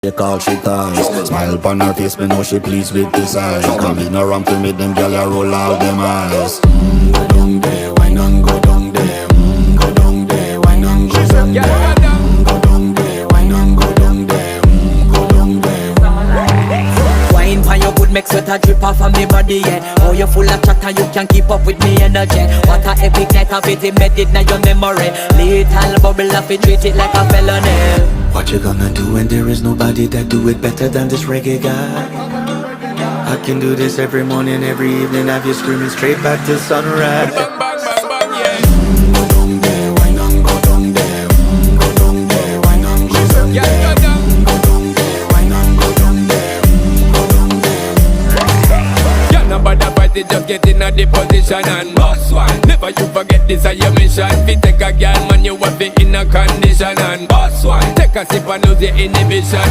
They call she ties. Smile upon her face, me know she pleased with this eyes. Come in around to me, them gyal a roll out them eyes. Go down there, why not go down there? Go down there, why not go down there? Go down there, why not go down there? Go down there. Wine pan your good, make sweat a drip off of me body, yeah. Oh, you full of chatter, you can't keep up with me energy. What a epic night of it, embedded in your memory. Little bubble of it, treat it like a felony. What you gonna do when there is nobody that do it better than this reggae guy? I can do this every morning, every evening, have you screaming straight back to sunrise. Bang, bang, bang, bang, yeah. Go down there, why not go down there? Go down there, why not go down there? Yeah, go down. Go down there, why not go down there? Go down there. Yeah, nobody fight it, just get in a the position and boss one. Never you forget this is your mission. Fi take a girl, man, you have it in a condition and boss one. Take a sip and lose your inhibition.